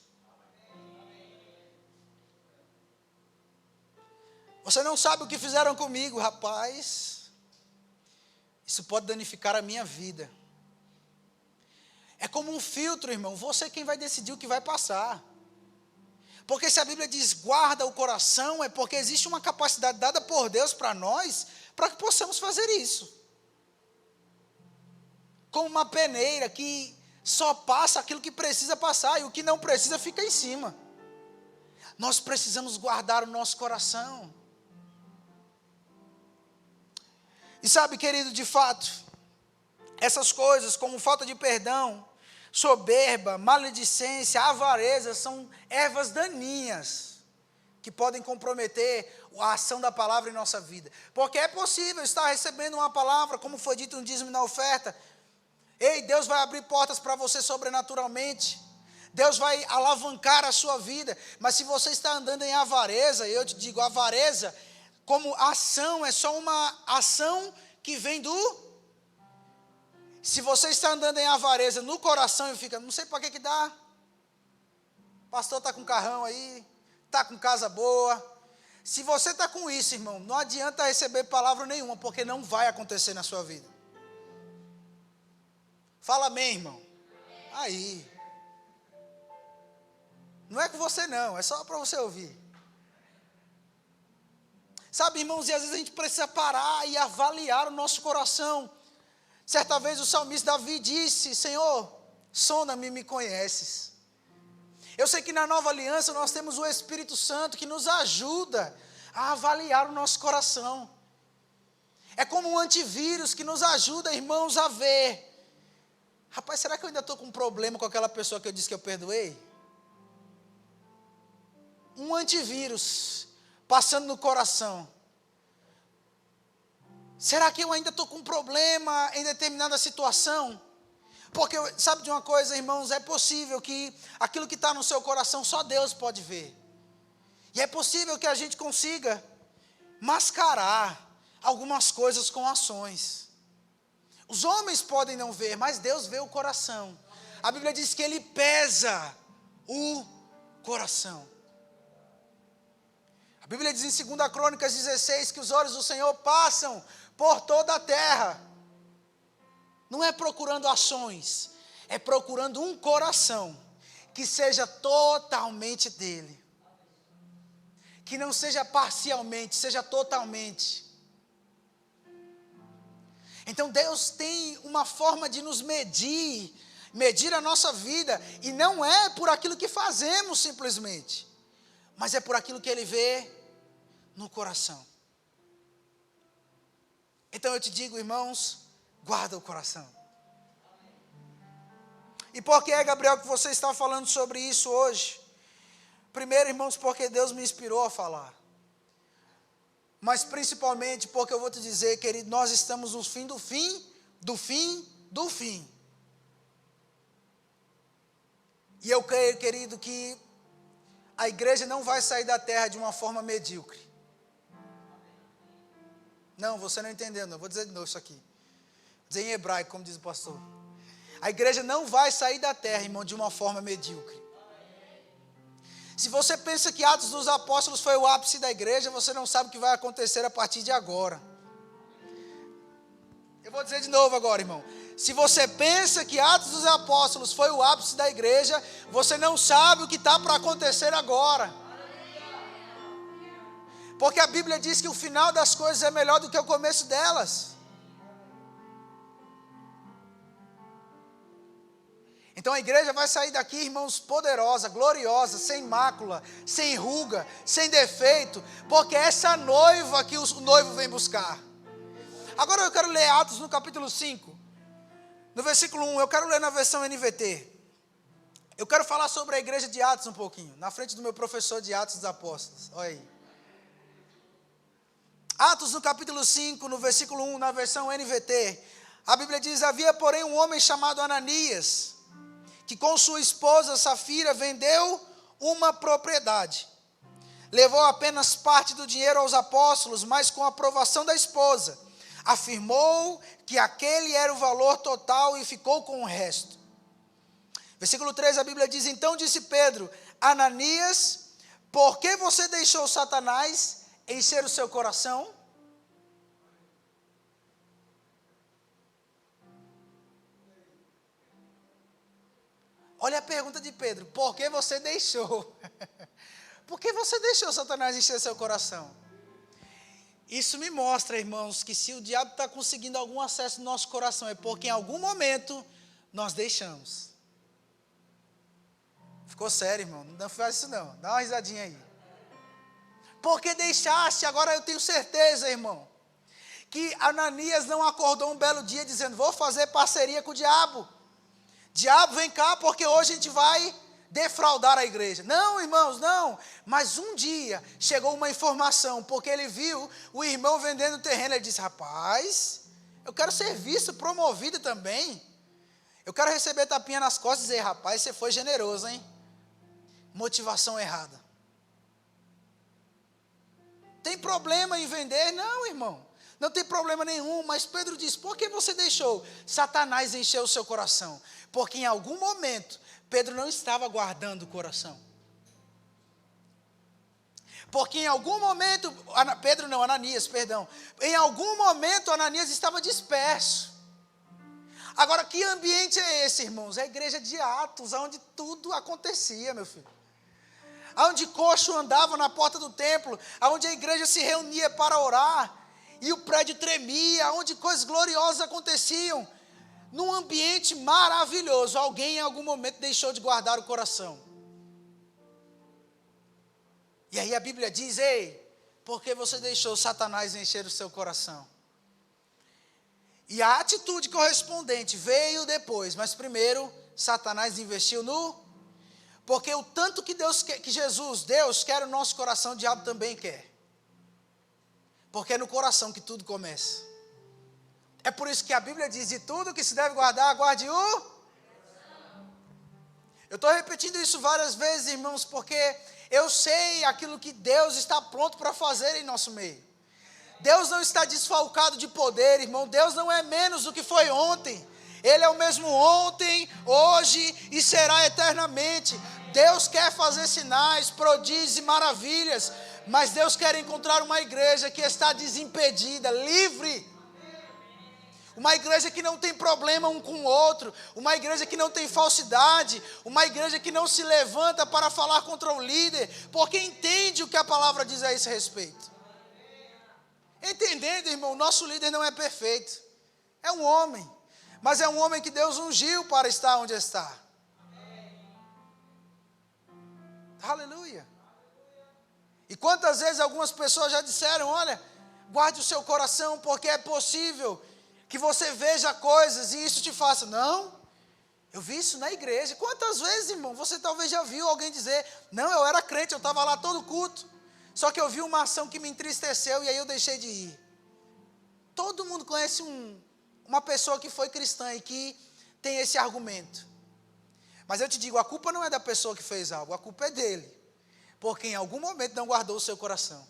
Você não sabe o que fizeram comigo, rapaz. Isso pode danificar a minha vida. É como um filtro, irmão. Você é quem vai decidir o que vai passar. Porque se a Bíblia diz guarda o coração, é porque existe uma capacidade dada por Deus para nós, para que possamos fazer isso. Como uma peneira que só passa aquilo que precisa passar e o que não precisa fica em cima. Nós precisamos guardar o nosso coração. E sabe, querido, de fato, essas coisas como falta de perdão, soberba, maledicência, avareza, são ervas daninhas que podem comprometer a ação da palavra em nossa vida. Porque é possível estar recebendo uma palavra, como foi dito no dízimo e na oferta. Ei, Deus vai abrir portas para você sobrenaturalmente. Deus vai alavancar a sua vida. Mas se você está andando em avareza, eu te digo, avareza como ação é só uma ação que vem do... Se você está andando em avareza no coração e fica, não sei para que dá. O pastor está com carrão aí, está com casa boa. Se você está com isso, irmão, não adianta receber palavra nenhuma, porque não vai acontecer na sua vida. Fala amém, irmão. Aí. Não é com você não, é só para você ouvir. Sabe, irmãos, e às vezes a gente precisa parar e avaliar o nosso coração. Certa vez o salmista Davi disse, Senhor, sonda-me e me conheces. Eu sei que na nova aliança nós temos o Espírito Santo que nos ajuda a avaliar o nosso coração. É como um antivírus que nos ajuda, irmãos, a ver. Rapaz, será que eu ainda estou com um problema com aquela pessoa que eu disse que eu perdoei? Um antivírus passando no coração. Será que eu ainda estou com um problema em determinada situação? Porque, sabe de uma coisa, irmãos, é possível que aquilo que está no seu coração só Deus pode ver. E é possível que a gente consiga mascarar algumas coisas com ações. Os homens podem não ver, mas Deus vê o coração. A Bíblia diz que Ele pesa o coração. A Bíblia diz em 2 Crônicas 16 que os olhos do Senhor passam por toda a terra. Não é procurando ações, é procurando um coração que seja totalmente dele. Que não seja parcialmente, seja totalmente. Então Deus tem uma forma de nos medir a nossa vida, e não é por aquilo que fazemos simplesmente, mas é por aquilo que Ele vê no coração. Então eu te digo, irmãos, guarda o coração. E por que, Gabriel, que você está falando sobre isso hoje? Primeiro, irmãos, porque Deus me inspirou a falar. Mas principalmente porque eu vou te dizer, querido, nós estamos no fim do fim, do fim, do fim. E eu creio, querido, que a igreja não vai sair da terra de uma forma medíocre. Não, você não entendeu, não. Vou dizer de novo isso aqui. Vou dizer em hebraico, como diz o pastor. A igreja não vai sair da terra, irmão, de uma forma medíocre. Se você pensa que Atos dos Apóstolos foi o ápice da igreja, você não sabe o que vai acontecer a partir de agora. Eu vou dizer de novo agora, irmão. Se você pensa que Atos dos Apóstolos foi o ápice da igreja, você não sabe o que está para acontecer agora. Porque a Bíblia diz que o final das coisas é melhor do que o começo delas. Então a igreja vai sair daqui, irmãos, poderosa, gloriosa, sem mácula, sem ruga, sem defeito, porque é essa noiva que o noivo vem buscar. Agora eu quero ler Atos no capítulo 5, no versículo 1, eu quero ler na versão NVT. Eu quero falar sobre a igreja de Atos um pouquinho, na frente do meu professor de Atos dos Apóstolos, olha aí. Atos no capítulo 5, no versículo 1, na versão NVT, a Bíblia diz: havia porém um homem chamado Ananias, que com sua esposa Safira vendeu uma propriedade. Levou apenas parte do dinheiro aos apóstolos, mas com a aprovação da esposa, afirmou que aquele era o valor total e ficou com o resto. Versículo 3, a Bíblia diz: então disse Pedro: Ananias, por que você deixou Satanás encher o seu coração? Olha a pergunta de Pedro: por que você deixou? Por que você deixou Satanás encher seu coração? Isso me mostra, irmãos, que se o diabo está conseguindo algum acesso no nosso coração, é porque em algum momento nós deixamos. Ficou sério, irmão? Não faz isso não, dá uma risadinha aí. Porque deixaste, agora eu tenho certeza, irmão, que Ananias não acordou um belo dia dizendo: vou fazer parceria com o diabo. Diabo, vem cá, porque hoje a gente vai defraudar a igreja. Não, irmãos, não. Mas um dia chegou uma informação, porque ele viu o irmão vendendo terreno. Ele disse: rapaz, eu quero ser visto, promovido também. Eu quero receber tapinha nas costas e dizer: rapaz, você foi generoso, hein? Motivação errada. Tem problema em vender? Não, irmão. Não tem problema nenhum, mas Pedro diz: por que você deixou Satanás encher o seu coração? Porque em algum momento, Pedro não estava guardando o coração. Porque em algum momento, Ananias, em algum momento Ananias estava disperso. Agora, que ambiente é esse, irmãos? É a igreja de Atos, onde tudo acontecia, meu filho. Onde coxo andava na porta do templo, onde a igreja se reunia para orar, e o prédio tremia, onde coisas gloriosas aconteciam. Num ambiente maravilhoso, alguém em algum momento deixou de guardar o coração. E aí a Bíblia diz: ei, por que você deixou Satanás encher o seu coração? E a atitude correspondente veio depois, mas primeiro Satanás investiu porque o tanto que Deus quer o nosso coração, o diabo também quer. Porque é no coração que tudo começa. É por isso que a Bíblia diz: de tudo que se deve guardar, guarde o. Eu estou repetindo isso várias vezes, irmãos, porque eu sei aquilo que Deus está pronto para fazer em nosso meio. Deus não está desfalcado de poder, irmão. Deus não é menos do que foi ontem. Ele é o mesmo ontem, hoje e será eternamente. Deus quer fazer sinais, prodígios e maravilhas, mas Deus quer encontrar uma igreja que está desimpedida, livre. Uma igreja que não tem problema um com o outro, uma igreja que não tem falsidade, uma igreja que não se levanta para falar contra o líder, porque entende o que a palavra diz a esse respeito. Entendendo, irmão, nosso líder não é perfeito, é um homem, mas é um homem que Deus ungiu para estar onde está. Aleluia. E quantas vezes algumas pessoas já disseram: olha, guarde o seu coração, porque é possível que você veja coisas e isso te faça. Não, eu vi isso na igreja. Quantas vezes, irmão, você talvez já viu alguém dizer: não, eu era crente, eu estava lá todo culto, só que eu vi uma ação que me entristeceu e aí eu deixei de ir. Todo mundo conhece uma pessoa que foi cristã e que tem esse argumento. Mas eu te digo, a culpa não é da pessoa que fez algo, a culpa é dele, porque em algum momento não guardou o seu coração.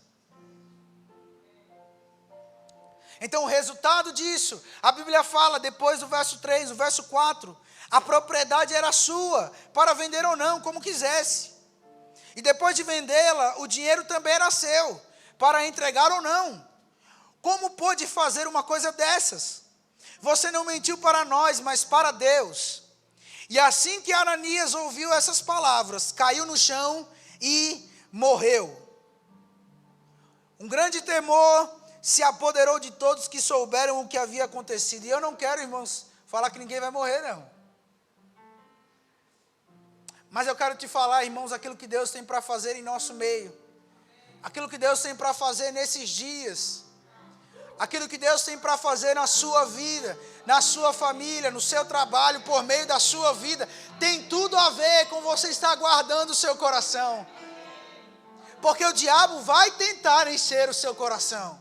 Então o resultado disso, a Bíblia fala depois do verso 3, o verso 4, a propriedade era sua, para vender ou não, como quisesse. E depois de vendê-la, o dinheiro também era seu, para entregar ou não. Como pôde fazer uma coisa dessas? Você não mentiu para nós, mas para Deus. E assim que Ananias ouviu essas palavras, caiu no chão e morreu. Um grande temor se apoderou de todos que souberam o que havia acontecido. E eu não quero, irmãos, falar que ninguém vai morrer, não. Mas eu quero te falar, irmãos, aquilo que Deus tem para fazer em nosso meio. Aquilo que Deus tem para fazer nesses dias. Aquilo que Deus tem para fazer na sua vida, na sua família, no seu trabalho, por meio da sua vida, tem tudo a ver com você estar guardando o seu coração. Porque o diabo vai tentar encher o seu coração.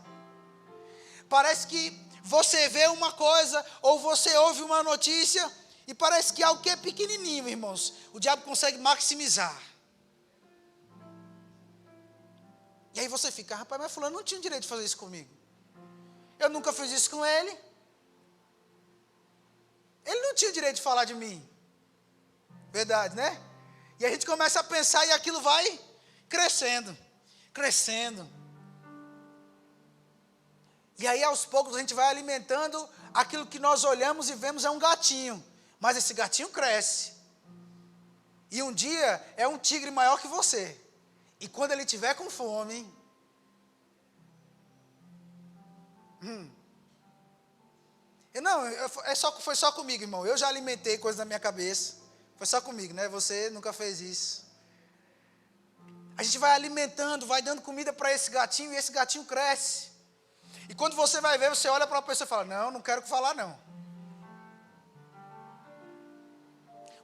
Parece que você vê uma coisa, ou você ouve uma notícia, e parece que algo que é pequenininho, irmãos, o diabo consegue maximizar. E aí você fica, rapaz, mas fulano não tinha direito de fazer isso comigo. Eu nunca fiz isso com ele. Ele não tinha direito de falar de mim. Verdade, né? E a gente começa a pensar e aquilo vai crescendo, crescendo. E aí aos poucos a gente vai alimentando aquilo que nós olhamos e vemos é um gatinho. Mas esse gatinho cresce. E um dia é um tigre maior que você. E quando ele tiver com fome... Foi só comigo, irmão. Eu já alimentei coisas na minha cabeça. Foi só comigo, né? Você nunca fez isso. A gente vai alimentando, vai dando comida para esse gatinho e esse gatinho cresce. E quando você vai ver, você olha para a pessoa e fala, não quero falar não.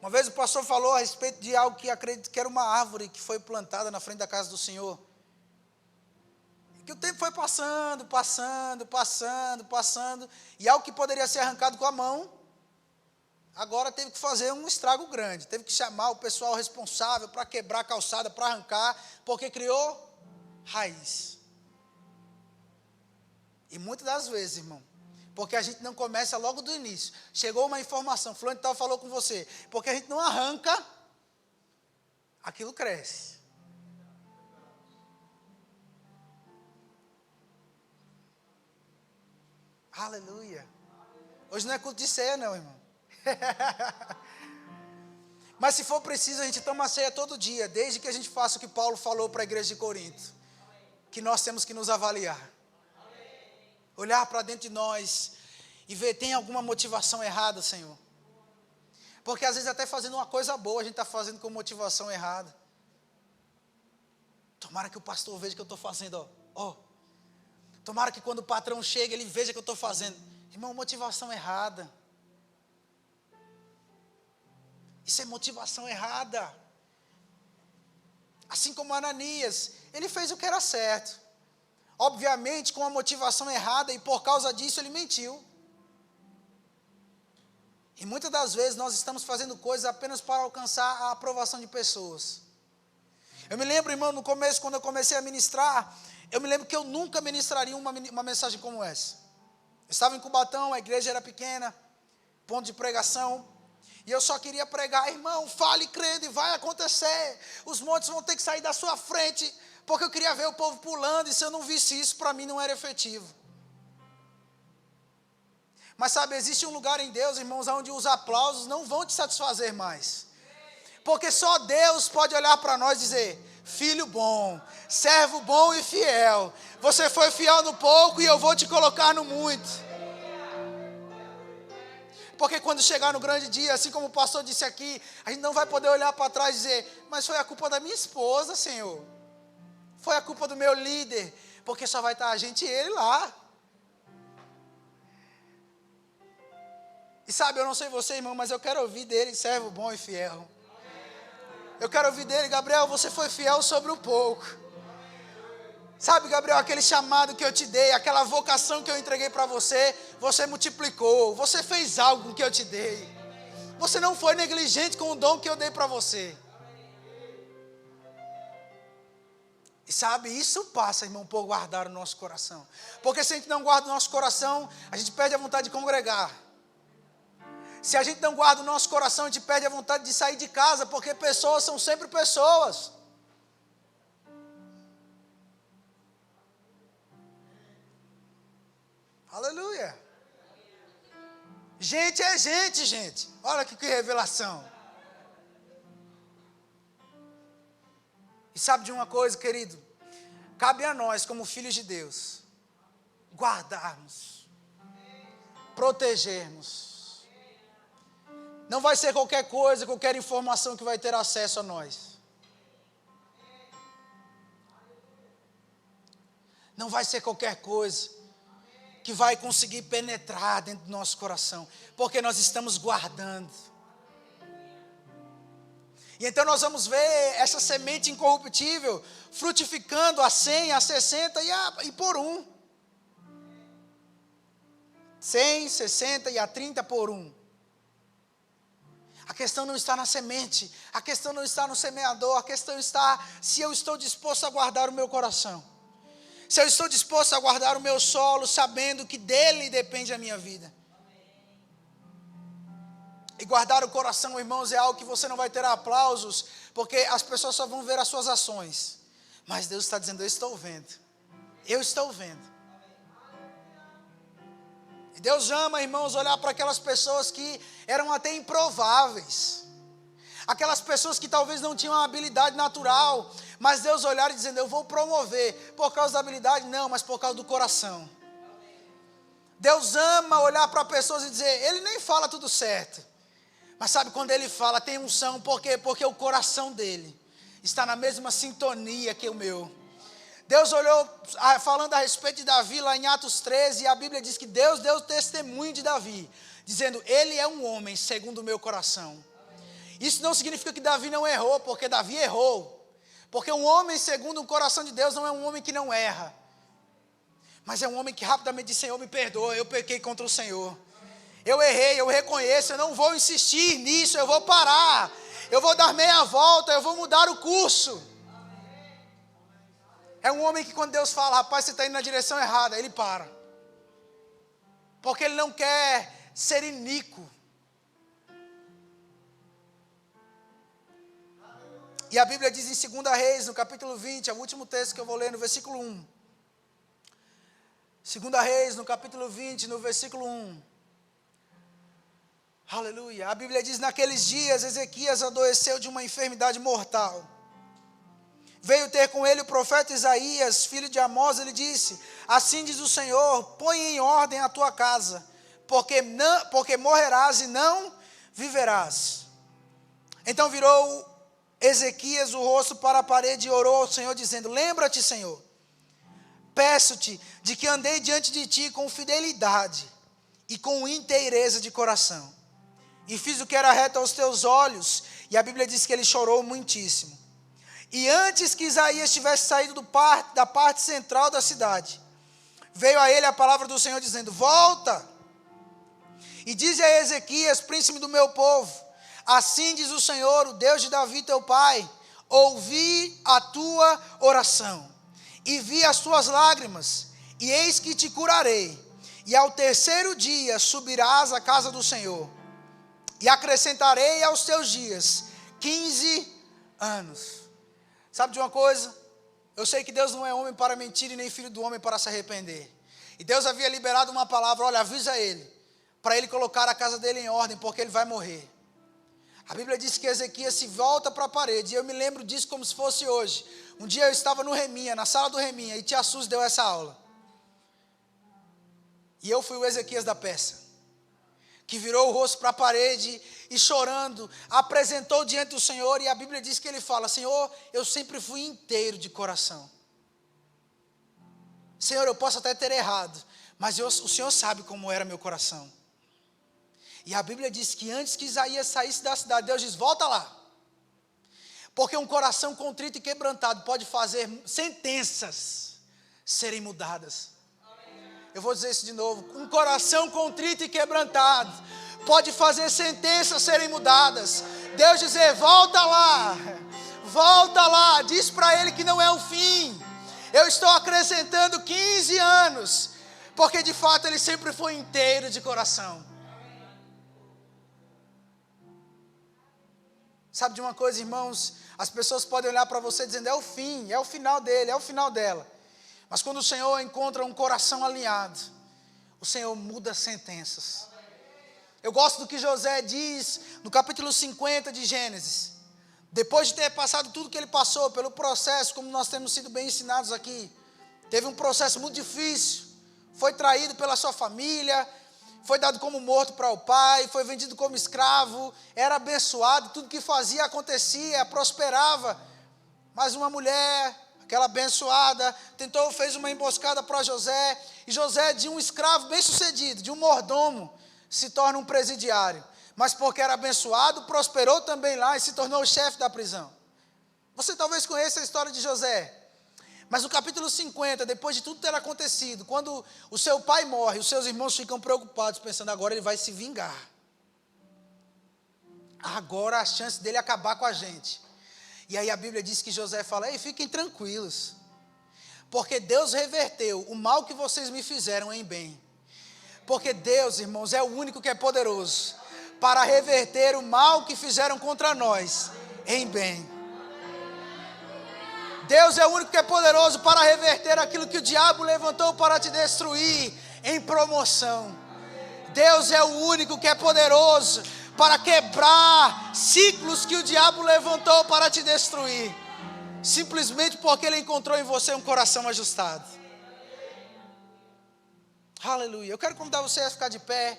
Uma vez o pastor falou a respeito de algo que acredito que era uma árvore que foi plantada na frente da casa do Senhor. Que o tempo foi passando, e algo que poderia ser arrancado com a mão, agora teve que fazer um estrago grande, teve que chamar o pessoal responsável para quebrar a calçada, para arrancar, porque criou raiz. E muitas das vezes, irmão, porque a gente não começa logo do início, chegou uma informação, fulano de tal falou com você, porque a gente não arranca, aquilo cresce. Aleluia. Hoje não é culto de ceia não, irmão. Mas se for preciso, a gente toma ceia todo dia, desde que a gente faça o que Paulo falou para a igreja de Corinto. Que nós temos que nos avaliar. Olhar para dentro de nós e ver, tem alguma motivação errada, Senhor? Porque às vezes até fazendo uma coisa boa, a gente está fazendo com motivação errada. Tomara que o pastor veja que eu estou fazendo, ó. Tomara que quando o patrão chega, ele veja que eu estou fazendo. Irmão, motivação errada. Isso é motivação errada. Assim como Ananias, ele fez o que era certo. Obviamente, com a motivação errada, e por causa disso ele mentiu. E muitas das vezes nós estamos fazendo coisas apenas para alcançar a aprovação de pessoas. Eu me lembro, irmão, no começo, quando eu comecei a ministrar, eu me lembro que eu nunca ministraria uma mensagem como essa. Eu estava em Cubatão, a igreja era pequena, ponto de pregação, e eu só queria pregar, irmão, fale crendo e vai acontecer, os montes vão ter que sair da sua frente, porque eu queria ver o povo pulando, e se eu não visse isso, para mim não era efetivo. Mas sabe, existe um lugar em Deus, irmãos, onde os aplausos não vão te satisfazer mais. Porque só Deus pode olhar para nós e dizer, filho bom, servo bom e fiel. Você foi fiel no pouco e eu vou te colocar no muito. Porque quando chegar no grande dia, assim como o pastor disse aqui, a gente não vai poder olhar para trás e dizer, mas foi a culpa da minha esposa, Senhor. Foi a culpa do meu líder. Porque só vai estar a gente e ele lá. E sabe, eu não sei você, irmão, mas eu quero ouvir dele, servo bom e fiel. Eu quero ouvir dele, Gabriel, você foi fiel sobre o pouco. Sabe, Gabriel, aquele chamado que eu te dei, aquela vocação que eu entreguei para você, você multiplicou, você fez algo com o que eu te dei. Você não foi negligente com o dom que eu dei para você. E sabe, isso passa, irmão, por guardar o nosso coração. Porque se a gente não guarda o nosso coração, a gente perde a vontade de congregar. Se a gente não guarda o nosso coração, a gente perde a vontade de sair de casa, porque pessoas são sempre pessoas. Aleluia. Gente é gente, gente. Olha que revelação. E sabe de uma coisa, querido? Cabe a nós, como filhos de Deus, guardarmos, protegermos. Não vai ser qualquer coisa, qualquer informação que vai ter acesso a nós. Não vai ser qualquer coisa que vai conseguir penetrar dentro do nosso coração, porque nós estamos guardando. E então nós vamos ver essa semente incorruptível frutificando a 100, a 60 e por 1. 100, 60 e a 30 por 1. A questão não está na semente, a questão não está no semeador, a questão está se eu estou disposto a guardar o meu coração. Se eu estou disposto a guardar o meu solo, sabendo que dele depende a minha vida. E guardar o coração, irmãos, é algo que você não vai ter aplausos, porque as pessoas só vão ver as suas ações. Mas Deus está dizendo, eu estou vendo. Eu estou vendo. E Deus ama, irmãos, olhar para aquelas pessoas que eram até improváveis. Aquelas pessoas que talvez não tinham uma habilidade natural, mas Deus olhar e dizendo, eu vou promover, por causa da habilidade, não, mas por causa do coração. Deus ama olhar para pessoas e dizer, ele nem fala tudo certo, mas sabe quando ele fala, tem unção, por quê? Porque o coração dele está na mesma sintonia que o meu. Deus olhou, falando a respeito de Davi, lá em Atos 13, e a Bíblia diz que Deus deu testemunho de Davi, dizendo, ele é um homem segundo o meu coração. Isso não significa que Davi não errou, porque Davi errou. Porque um homem segundo o coração de Deus não é um homem que não erra. Mas é um homem que rapidamente diz, Senhor, me perdoa, eu pequei contra o Senhor. Eu errei, eu reconheço, eu não vou insistir nisso, eu vou parar. Eu vou dar meia volta, eu vou mudar o curso. É um homem que quando Deus fala, rapaz, você está indo na direção errada, ele para. Porque ele não quer ser iníquo. E a Bíblia diz em 2 Reis, no capítulo 20, é o último texto que eu vou ler, no versículo 1. 2 Reis, no capítulo 20, no versículo 1. Aleluia. A Bíblia diz, naqueles dias, Ezequias adoeceu de uma enfermidade mortal. Veio ter com ele o profeta Isaías, filho de Amós, ele disse, assim diz o Senhor, põe em ordem a tua casa, porque morrerás e não viverás. Então virou Ezequias o rosto para a parede e orou ao Senhor, dizendo, lembra-te, Senhor, peço-te de que andei diante de ti com fidelidade e com inteireza de coração, e fiz o que era reto aos teus olhos, e a Bíblia diz que ele chorou muitíssimo. E antes que Isaías tivesse saído da parte central da cidade, veio a ele a palavra do Senhor dizendo, volta, e dize a Ezequias, príncipe do meu povo, assim diz o Senhor, o Deus de Davi teu pai, ouvi a tua oração, e vi as tuas lágrimas, e eis que te curarei, e ao terceiro dia subirás à casa do Senhor, e acrescentarei aos teus dias 15 anos. Sabe de uma coisa? Eu sei que Deus não é homem para mentir, e nem filho do homem para se arrepender. E Deus havia liberado uma palavra, olha, avisa ele, para ele colocar a casa dele em ordem, porque ele vai morrer. A Bíblia diz que Ezequias se volta para a parede, e eu me lembro disso como se fosse hoje. Um dia eu estava no Reminha, na sala do Reminha, e Tia Sus deu essa aula. E eu fui o Ezequias da peça, que virou o rosto para a parede e chorando, apresentou diante do Senhor, e a Bíblia diz que ele fala, Senhor, eu sempre fui inteiro de coração. Senhor, eu posso até ter errado, mas o Senhor sabe como era meu coração. E a Bíblia diz que antes que Isaías saísse da cidade, Deus diz, volta lá. Porque um coração contrito e quebrantado pode fazer sentenças serem mudadas. Eu vou dizer isso de novo. Um coração contrito e quebrantado pode fazer sentenças serem mudadas. Deus dizer, volta lá, diz para ele que não é o fim. Eu estou acrescentando 15 anos, porque de fato ele sempre foi inteiro de coração. Sabe de uma coisa, irmãos? As pessoas podem olhar para você dizendo, é o fim, é o final dele, é o final dela. Mas quando o Senhor encontra um coração alinhado, o Senhor muda sentenças. Eu gosto do que José diz no capítulo 50 de Gênesis. Depois de ter passado tudo que ele passou, pelo processo, como nós temos sido bem ensinados aqui, teve um processo muito difícil, foi traído pela sua família, foi dado como morto para o pai, foi vendido como escravo, era abençoado, tudo que fazia acontecia, prosperava. Mas uma mulher, aquela abençoada, fez uma emboscada para José, e José, de um escravo bem-sucedido, de um mordomo, se torna um presidiário. Mas porque era abençoado, prosperou também lá e se tornou o chefe da prisão. Você talvez conheça a história de José. Mas no capítulo 50, depois de tudo ter acontecido, quando o seu pai morre, os seus irmãos ficam preocupados, pensando, agora ele vai se vingar. Agora a chance dele acabar com a gente. E aí a Bíblia diz que José fala, ei, fiquem tranquilos, porque Deus reverteu o mal que vocês me fizeram em bem. Porque Deus, irmãos, é o único que é poderoso para reverter o mal que fizeram contra nós em bem. Deus é o único que é poderoso para reverter aquilo que o diabo levantou para te destruir em promoção. Deus é o único que é poderoso para quebrar ciclos que o diabo levantou para te destruir. Simplesmente porque ele encontrou em você um coração ajustado. Aleluia. Eu quero convidar você a ficar de pé.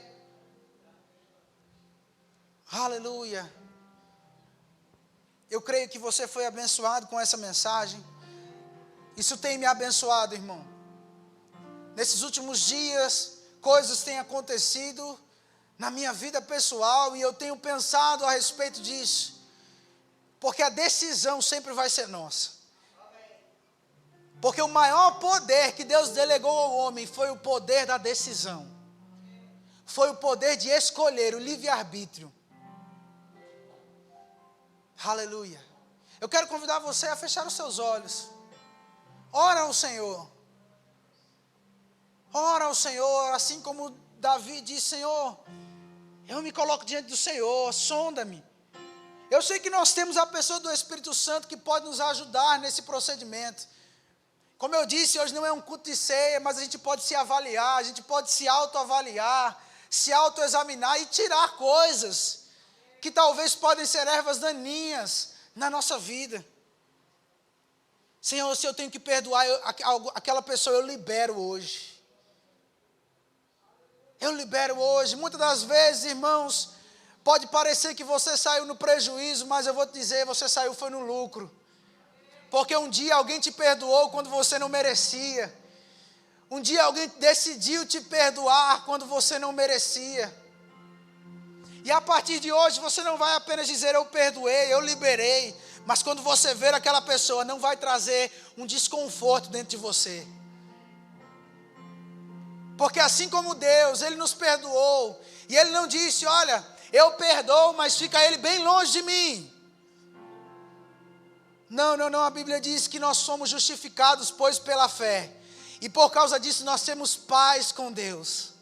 Aleluia. Eu creio que você foi abençoado com essa mensagem. Isso tem me abençoado, irmão. Nesses últimos dias, coisas têm acontecido na minha vida pessoal e eu tenho pensado a respeito disso. Porque a decisão sempre vai ser nossa. Porque o maior poder que Deus delegou ao homem foi o poder da decisão. Foi o poder de escolher, o livre-arbítrio. Aleluia. Eu quero convidar você a fechar os seus olhos. Ora ao Senhor. Ora ao Senhor, assim como Davi disse, Senhor, eu me coloco diante do Senhor, sonda-me. Eu sei que nós temos a pessoa do Espírito Santo que pode nos ajudar nesse procedimento. Como eu disse, hoje não é um culto de ceia, mas a gente pode se avaliar, a gente pode se autoavaliar, se autoexaminar e tirar coisas que talvez podem ser ervas daninhas na nossa vida. Senhor, se eu tenho que perdoar aquela pessoa, eu libero hoje. Eu libero hoje. Muitas das vezes, irmãos, pode parecer que você saiu no prejuízo, mas eu vou te dizer, você saiu foi no lucro. Porque um dia alguém te perdoou quando você não merecia. Um dia alguém decidiu te perdoar quando você não merecia. E a partir de hoje você não vai apenas dizer eu perdoei, eu liberei. Mas quando você ver aquela pessoa, não vai trazer um desconforto dentro de você. Porque assim como Deus, Ele nos perdoou. E Ele não disse, olha, eu perdoo, mas fica Ele bem longe de mim. Não, a Bíblia diz que nós somos justificados, pois pela fé. E por causa disso nós temos paz com Deus.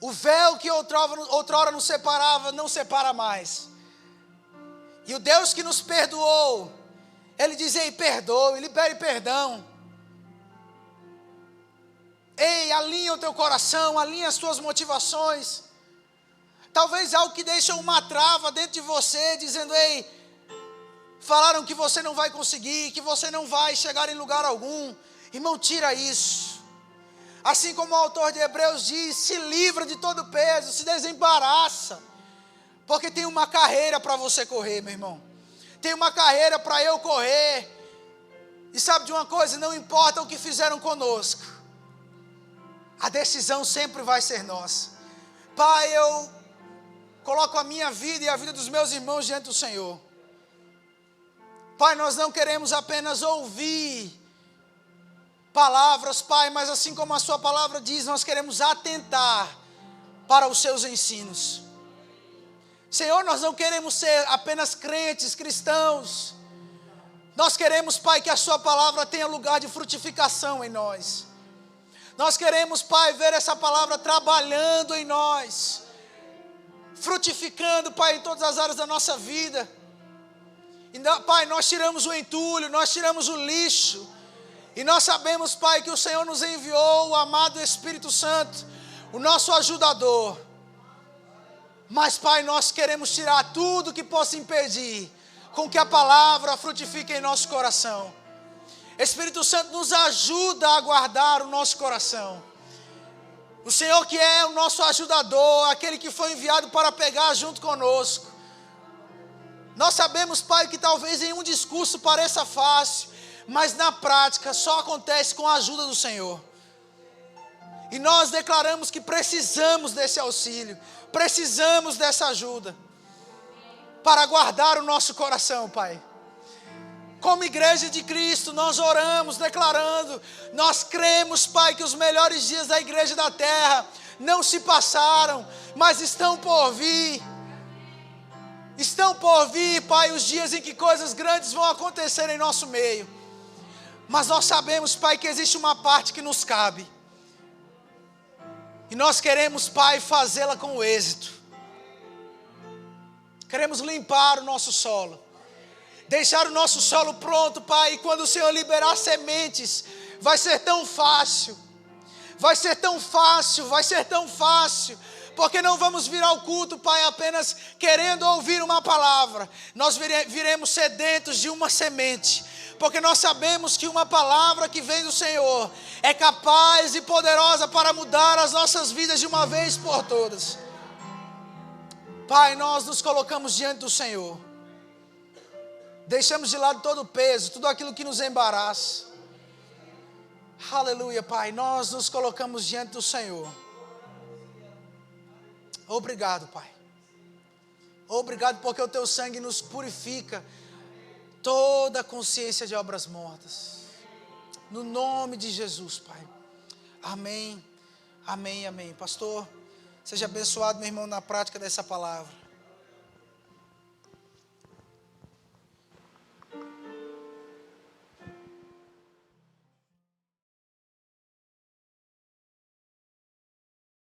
O véu que outrora nos separava, não separa mais. E o Deus que nos perdoou, Ele diz, ei, perdoe, libere perdão. Ei, alinha o teu coração, alinha as tuas motivações. Talvez algo que deixa uma trava dentro de você, dizendo, ei, falaram que você não vai conseguir, que você não vai chegar em lugar algum. Irmão, tira isso. Assim como o autor de Hebreus diz, se livra de todo peso, se desembaraça. Porque tem uma carreira para você correr, meu irmão. Tem uma carreira para eu correr. E sabe de uma coisa? Não importa o que fizeram conosco. A decisão sempre vai ser nossa. Pai, eu coloco a minha vida e a vida dos meus irmãos diante do Senhor. Pai, nós não queremos apenas ouvir palavras, Pai, mas assim como a sua palavra diz, nós queremos atentar para os seus ensinos. Senhor, nós não queremos ser apenas crentes, cristãos. Nós queremos, Pai, que a sua palavra tenha lugar de frutificação em nós. Nós queremos, Pai, ver essa palavra trabalhando em nós, frutificando, Pai, em todas as áreas da nossa vida. E, Pai, nós tiramos o entulho, nós tiramos o lixo. E nós sabemos, Pai, que o Senhor nos enviou o amado Espírito Santo, o nosso ajudador. Mas, Pai, nós queremos tirar tudo que possa impedir com que a palavra frutifique em nosso coração. Espírito Santo, nos ajuda a guardar o nosso coração. O Senhor que é o nosso ajudador, aquele que foi enviado para pegar junto conosco. Nós sabemos, Pai, que talvez em um discurso pareça fácil, mas na prática só acontece com a ajuda do Senhor. E nós declaramos que precisamos desse auxílio, precisamos dessa ajuda, para guardar o nosso coração, Pai. Como igreja de Cristo, nós oramos declarando, nós cremos, Pai, que os melhores dias da igreja da terra não se passaram, mas estão por vir. Estão por vir, Pai, os dias em que coisas grandes vão acontecer em nosso meio. Mas nós sabemos, Pai, que existe uma parte que nos cabe. E nós queremos, Pai, fazê-la com êxito. Queremos limpar o nosso solo. Deixar o nosso solo pronto, Pai. E quando o Senhor liberar sementes, vai ser tão fácil. Vai ser tão fácil, vai ser tão fácil. Porque não vamos vir ao culto, Pai, apenas querendo ouvir uma palavra. Nós viremos sedentos de uma semente. Porque nós sabemos que uma palavra que vem do Senhor é capaz e poderosa para mudar as nossas vidas de uma vez por todas. Pai, nós nos colocamos diante do Senhor. Deixamos de lado todo o peso, tudo aquilo que nos embaraça. Aleluia, Pai, nós nos colocamos diante do Senhor. Obrigado, Pai. Obrigado porque o Teu sangue nos purifica toda a consciência de obras mortas. No nome de Jesus, Pai. Amém, amém, amém. Pastor, seja abençoado, meu irmão, na prática dessa palavra.